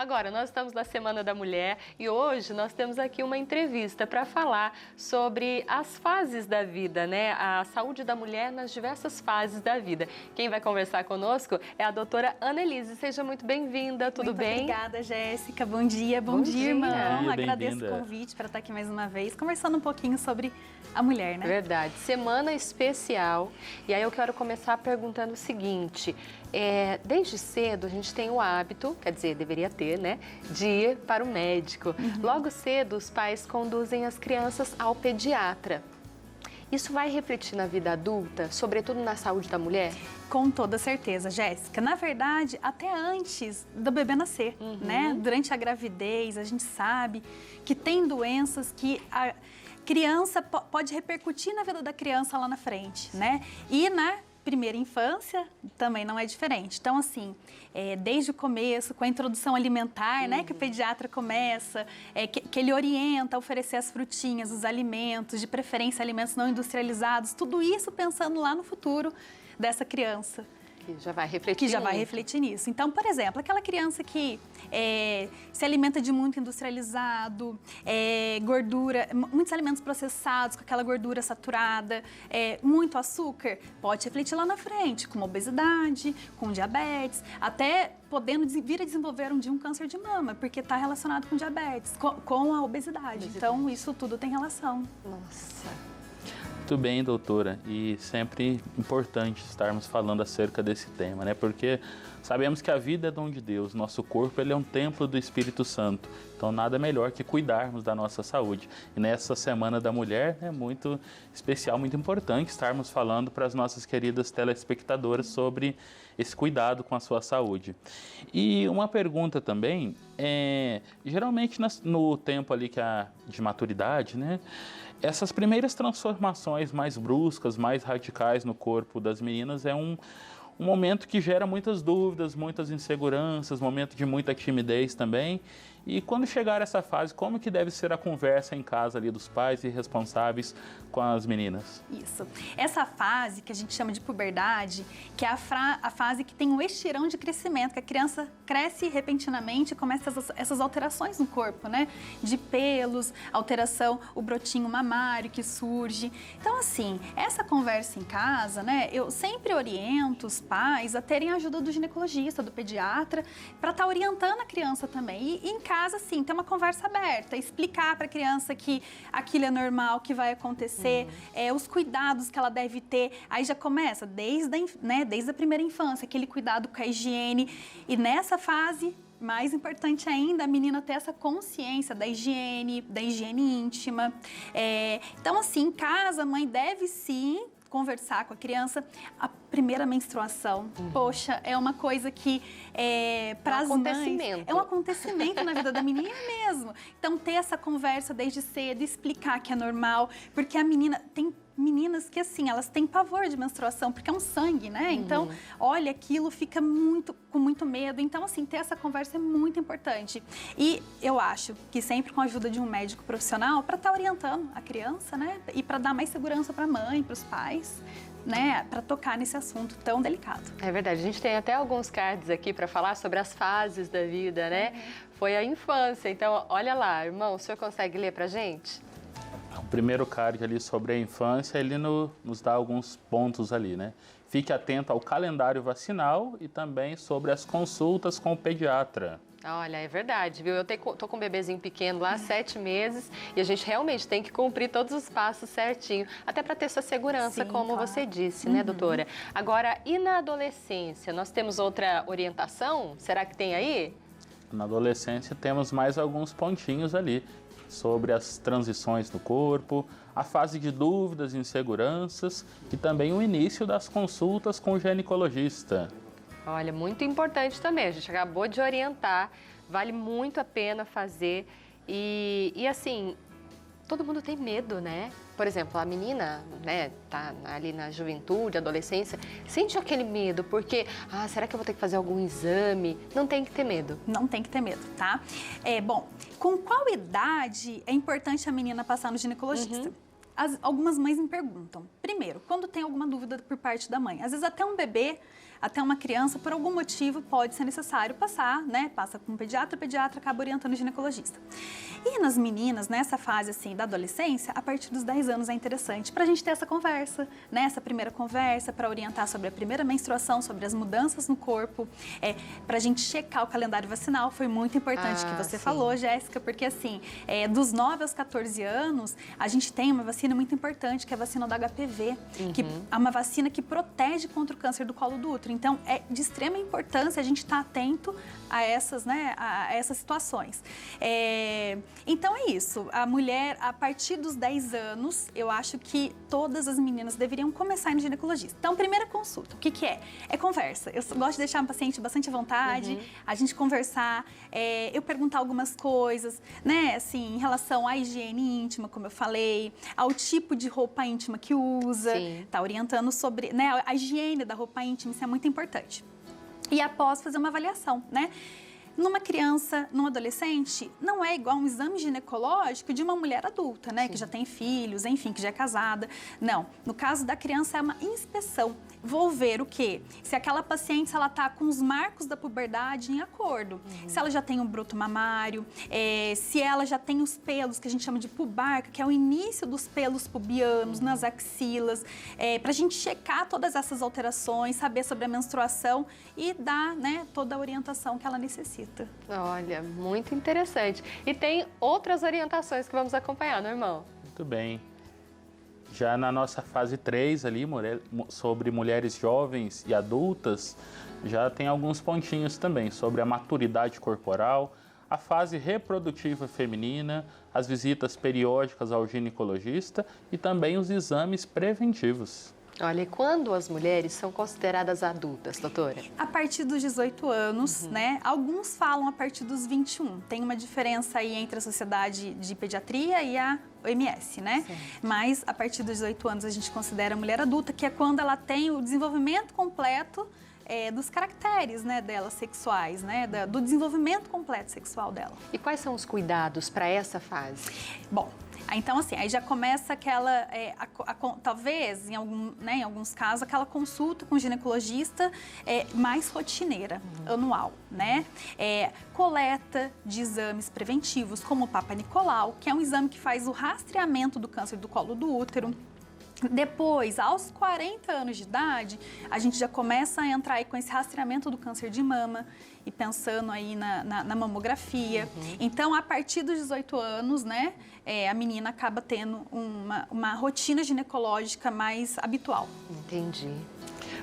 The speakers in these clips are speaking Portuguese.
Agora, nós estamos na Semana da Mulher e hoje nós temos aqui uma entrevista para falar sobre as fases da vida, né? A saúde da mulher nas diversas fases da vida. Quem vai conversar conosco é a doutora Annelise. Seja muito bem-vinda, tudo bem? Muito obrigada, Jéssica. Bom dia, bom dia, irmão. Agradeço o bem-vinda. convite para estar aqui mais uma vez, conversando um pouquinho sobre a mulher, né? Verdade, semana especial. E aí eu quero começar perguntando o seguinte, desde cedo a gente tem o hábito, quer dizer, deveria ter, né, de ir para o médico. Logo cedo os pais conduzem as crianças ao pediatra. Isso vai refletir na vida adulta, sobretudo na saúde da mulher? Com toda certeza, Jéssica. Na verdade, até antes do bebê nascer, né? Durante a gravidez, a gente sabe que tem doenças que a criança pode repercutir na vida da criança lá na frente, né? E na primeira infância também não é diferente. Então, assim, desde o começo, com a introdução alimentar, né, que o pediatra começa, que ele orienta a oferecer as frutinhas, os alimentos, de preferência alimentos não industrializados, tudo isso pensando lá no futuro dessa criança. Que já vai refletir nisso. Então, por exemplo, aquela criança que se alimenta de muito industrializado, gordura, muitos alimentos processados com aquela gordura saturada, muito açúcar, pode refletir lá na frente, com obesidade, com diabetes, até podendo vir a desenvolver um dia um câncer de mama, porque está relacionado com diabetes, com a obesidade. Então, isso tudo tem relação. Nossa. Muito bem, doutora, e sempre importante estarmos falando acerca desse tema, né? Porque sabemos que a vida é dom de Deus, nosso corpo ele é um templo do Espírito Santo, então nada melhor que cuidarmos da nossa saúde. E nessa Semana da Mulher é muito especial, muito importante estarmos falando para as nossas queridas telespectadoras sobre esse cuidado com a sua saúde. E uma pergunta também, geralmente no tempo ali de maturidade, né? Essas primeiras transformações mais bruscas, mais radicais no corpo das meninas é um momento que gera muitas dúvidas, muitas inseguranças, momento de muita timidez também. E quando chegar essa fase, como que deve ser a conversa em casa ali dos pais e responsáveis com as meninas? Isso. Essa fase que a gente chama de puberdade, que é a fase que tem um estirão de crescimento, que a criança cresce repentinamente e começa essas alterações no corpo, né? De pelos, alteração, o brotinho mamário que surge. Então, assim, essa conversa em casa, né? Eu sempre oriento os pais a terem a ajuda do ginecologista, do pediatra, para estar orientando a criança também. E em casa, sim, ter uma conversa aberta, explicar para a criança que aquilo é normal, que vai acontecer, os cuidados que ela deve ter. Aí já começa desde a primeira infância, aquele cuidado com a higiene. E nessa fase, mais importante ainda, a menina ter essa consciência da higiene íntima. Então, assim, em casa, a mãe deve sim conversar com a criança. A primeira menstruação, poxa, é uma coisa que para as mães é um acontecimento na vida da menina mesmo. Então, ter essa conversa desde cedo, explicar que é normal, porque a menina tem meninas que, assim, elas têm pavor de menstruação, porque é um sangue, né? Então, olha, aquilo fica com muito medo. Então, assim, ter essa conversa é muito importante. E eu acho que sempre com a ajuda de um médico profissional, para estar orientando a criança, né? E para dar mais segurança para a mãe, para os pais, né, para tocar nesse assunto tão delicado. É verdade, a gente tem até alguns cards aqui para falar sobre as fases da vida, né? Foi a infância, então olha lá, irmão, o senhor consegue ler pra gente? O primeiro card ali sobre a infância, ele nos dá alguns pontos ali, né? Fique atento ao calendário vacinal e também sobre as consultas com o pediatra. Olha, é verdade, viu? Eu tô com um bebezinho pequeno lá, 7 meses, e a gente realmente tem que cumprir todos os passos certinho, até para ter essa segurança, como você disse, né, doutora? Agora, e na adolescência, nós temos outra orientação? Será que tem aí? Na adolescência temos mais alguns pontinhos ali sobre as transições do corpo, a fase de dúvidas e inseguranças e também o início das consultas com o ginecologista. Olha, muito importante também, a gente acabou de orientar, vale muito a pena fazer e assim, todo mundo tem medo, né? Por exemplo, a menina, né, tá ali na juventude, adolescência, sente aquele medo, porque, será que eu vou ter que fazer algum exame? Não tem que ter medo. Não tem que ter medo, tá? Bom, com qual idade é importante a menina passar no ginecologista? Algumas mães me perguntam. Primeiro, quando tem alguma dúvida por parte da mãe. Às vezes até um bebê até uma criança, por algum motivo, pode ser necessário passar, né? Passa com o pediatra acaba orientando o ginecologista. E nas meninas, nessa fase assim da adolescência, a partir dos 10 anos é interessante para a gente ter essa conversa, né? Essa primeira conversa para orientar sobre a primeira menstruação, sobre as mudanças no corpo, para a gente checar o calendário vacinal. Foi muito importante que você falou, Jéssica, porque assim, dos 9 aos 14 anos, a gente tem uma vacina muito importante, que é a vacina do HPV, que é uma vacina que protege contra o câncer do colo do útero. Então, é de extrema importância a gente estar atento a essas, né, a essas situações. Então, é isso. A mulher, a partir dos 10 anos, eu acho que todas as meninas deveriam começar a ir no ginecologista. Então, primeira consulta, o que é? É conversa. Eu gosto de deixar o paciente bastante à vontade, a gente conversar, eu perguntar algumas coisas, né, assim, em relação à higiene íntima, como eu falei, ao tipo de roupa íntima que usa, tá orientando sobre, né, a higiene da roupa íntima, isso é muito importante. E após fazer uma avaliação, né? Numa criança, num adolescente, não é igual um exame ginecológico de uma mulher adulta, né? Que já tem filhos, enfim, que já é casada. Não, no caso da criança é uma inspeção. Vou ver o quê? Se aquela paciente, se ela tá com os marcos da puberdade em acordo. Se ela já tem um broto mamário, se ela já tem os pelos, que a gente chama de pubarca, que é o início dos pelos pubianos nas axilas, pra gente checar todas essas alterações, saber sobre a menstruação e dar, né, toda a orientação que ela necessita. Olha, muito interessante. E tem outras orientações que vamos acompanhar, não é, irmão? Muito bem. Já na nossa fase 3 ali, sobre mulheres jovens e adultas, já tem alguns pontinhos também sobre a maturidade corporal, a fase reprodutiva feminina, as visitas periódicas ao ginecologista e também os exames preventivos. Olha, e quando as mulheres são consideradas adultas, doutora? A partir dos 18 anos, né? Alguns falam a partir dos 21. Tem uma diferença aí entre a Sociedade de Pediatria e a OMS, né? Sim. Mas a partir dos 18 anos a gente considera a mulher adulta, que é quando ela tem o desenvolvimento completo dos caracteres, né, dela sexuais, né, do desenvolvimento completo sexual dela. E quais são os cuidados para essa fase? Bom, então assim, aí já começa aquela, talvez, em alguns casos, aquela consulta com o ginecologista mais rotineira, anual, né? Coleta de exames preventivos, como o Papa Nicolau, que é um exame que faz o rastreamento do câncer do colo do útero. Depois, aos 40 anos de idade, a gente já começa a entrar aí com esse rastreamento do câncer de mama e pensando aí na mamografia. Então, a partir dos 18 anos, né, a menina acaba tendo uma rotina ginecológica mais habitual. Entendi.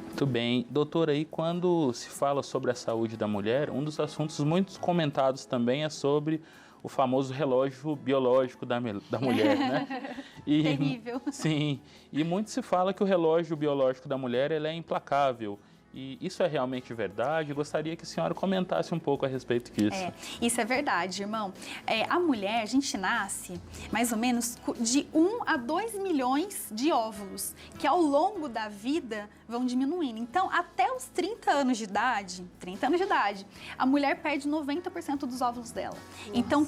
Muito bem. Doutora, aí quando se fala sobre a saúde da mulher, um dos assuntos muito comentados também é sobre o famoso relógio biológico da mulher, né? Terrível. Sim, e muito se fala que o relógio biológico da mulher ele é implacável. E isso é realmente verdade? Gostaria que a senhora comentasse um pouco a respeito disso. Isso é verdade, irmão. A mulher, a gente nasce mais ou menos de 1 a 2 milhões de óvulos, que ao longo da vida vão diminuindo. Então, até os 30 anos de idade, a mulher perde 90% dos óvulos dela. Nossa. Então,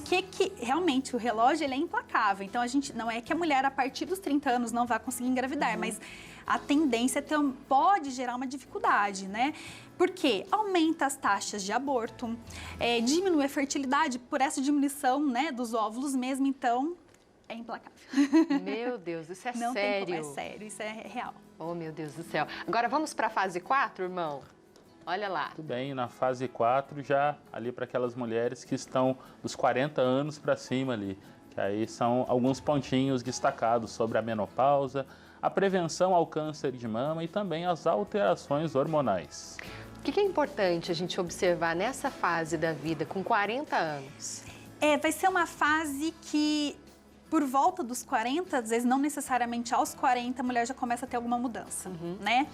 realmente, o relógio ele é implacável. Então, não é que a mulher, a partir dos 30 anos, não vai conseguir engravidar, mas a tendência pode gerar uma dificuldade, né? Porque aumenta as taxas de aborto, diminui a fertilidade por essa diminuição, né, dos óvulos mesmo, então é implacável. Meu Deus, isso é não sério? Tem como, é sério, isso é real. Oh, meu Deus do céu. Agora vamos para a fase 4, irmão? Olha lá. Muito bem, na fase 4 já ali para aquelas mulheres que estão dos 40 anos para cima ali, que aí são alguns pontinhos destacados sobre a menopausa, a prevenção ao câncer de mama e também as alterações hormonais. O que é importante a gente observar nessa fase da vida, com 40 anos? Vai ser uma fase que, por volta dos 40, às vezes não necessariamente aos 40, a mulher já começa a ter alguma mudança, né?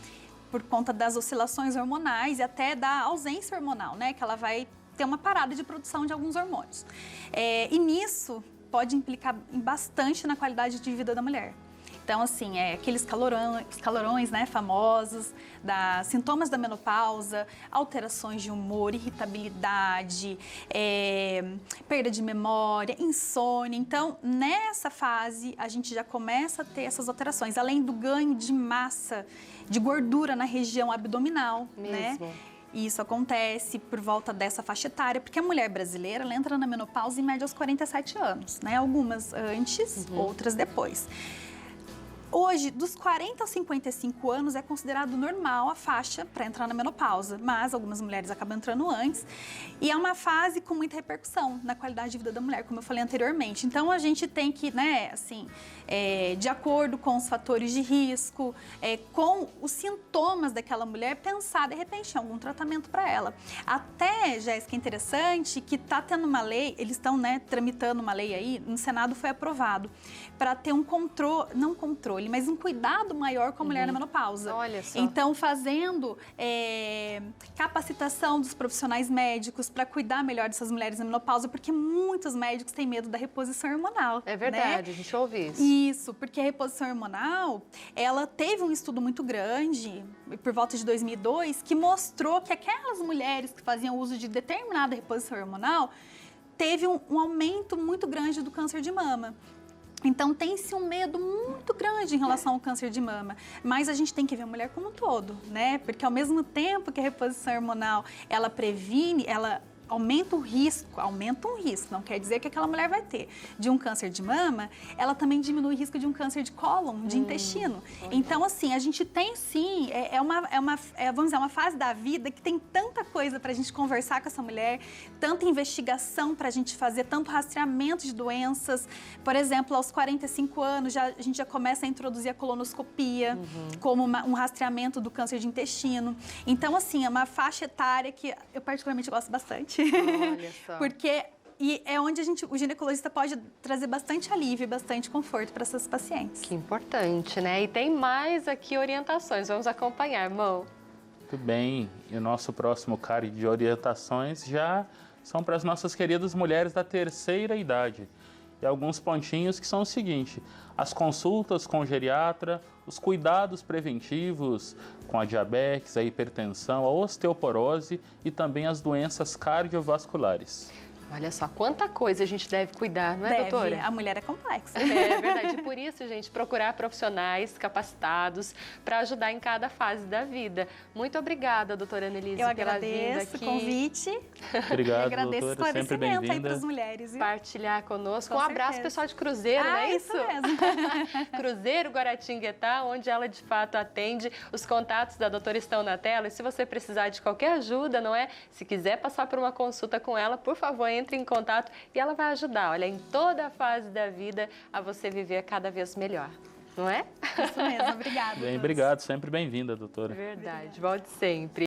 Por conta das oscilações hormonais e até da ausência hormonal, né? Que ela vai ter uma parada de produção de alguns hormônios. E nisso pode implicar bastante na qualidade de vida da mulher. Então, assim, aqueles calorões, né, famosos, sintomas da menopausa, alterações de humor, irritabilidade, perda de memória, insônia. Então, nessa fase, a gente já começa a ter essas alterações, além do ganho de massa, de gordura na região abdominal, né? E isso acontece por volta dessa faixa etária, porque a mulher brasileira ela entra na menopausa em média aos 47 anos, né? Algumas antes, outras depois. Hoje, dos 40 aos 55 anos é considerado normal a faixa para entrar na menopausa, mas algumas mulheres acabam entrando antes e é uma fase com muita repercussão na qualidade de vida da mulher, como eu falei anteriormente. Então, a gente tem que, né, assim, de acordo com os fatores de risco, com os sintomas daquela mulher, pensar, de repente, em algum tratamento para ela. Até, Jéssica, é interessante que está tendo uma lei, eles estão, né, tramitando uma lei aí, no Senado foi aprovado, para ter um controle, não controle, mas um cuidado maior com a mulher na menopausa. Olha só. Então, fazendo capacitação dos profissionais médicos para cuidar melhor dessas mulheres na menopausa, porque muitos médicos têm medo da reposição hormonal. É verdade, né? a gente ouve isso. Isso, porque a reposição hormonal, ela teve um estudo muito grande, por volta de 2002, que mostrou que aquelas mulheres que faziam uso de determinada reposição hormonal teve um aumento muito grande do câncer de mama. Então, tem-se um medo muito grande em relação ao câncer de mama, mas a gente tem que ver a mulher como um todo, né? Porque ao mesmo tempo que a reposição hormonal, ela previne, ela aumenta um risco, não quer dizer que aquela mulher vai ter de um câncer de mama, ela também diminui o risco de um câncer de cólon, de intestino. Então, assim, a gente tem sim, vamos dizer, uma fase da vida que tem tanta coisa para a gente conversar com essa mulher, tanta investigação para a gente fazer, tanto rastreamento de doenças. Por exemplo, aos 45 anos, a gente já começa a introduzir a colonoscopia como um rastreamento do câncer de intestino. Então, assim, é uma faixa etária que eu particularmente gosto bastante. Olha só. Porque é onde o ginecologista pode trazer bastante alívio e bastante conforto para essas pacientes. Que importante, né? E tem mais aqui orientações, vamos acompanhar, irmão. Muito bem, e o nosso próximo card de orientações já são para as nossas queridas mulheres da terceira idade. E alguns pontinhos que são o seguinte: as consultas com o geriatra, os cuidados preventivos com a diabetes, a hipertensão, a osteoporose e também as doenças cardiovasculares. Olha só, quanta coisa a gente deve cuidar, não é, doutora? A mulher é complexa. É verdade. E por isso, gente, procurar profissionais capacitados para ajudar em cada fase da vida. Muito obrigada, doutora Annelise, pela vinda aqui. Eu agradeço o convite. Obrigado, e agradeço o doutora, sempre esclarecimento aí bem-vinda. para as mulheres. Viu? Partilhar conosco. Com Um abraço certeza. pessoal de Cruzeiro, não é isso? Mesmo. Cruzeiro Guaratinguetá, onde ela de fato atende. Os contatos da doutora estão na tela. E se você precisar de qualquer ajuda, não é? Se quiser passar por uma consulta com ela, por favor, entre em contato e ela vai ajudar, olha, em toda a fase da vida, a você viver cada vez melhor, não é? Isso mesmo, obrigada. Bem, obrigado, sempre bem-vinda, doutora. Verdade, volte sempre.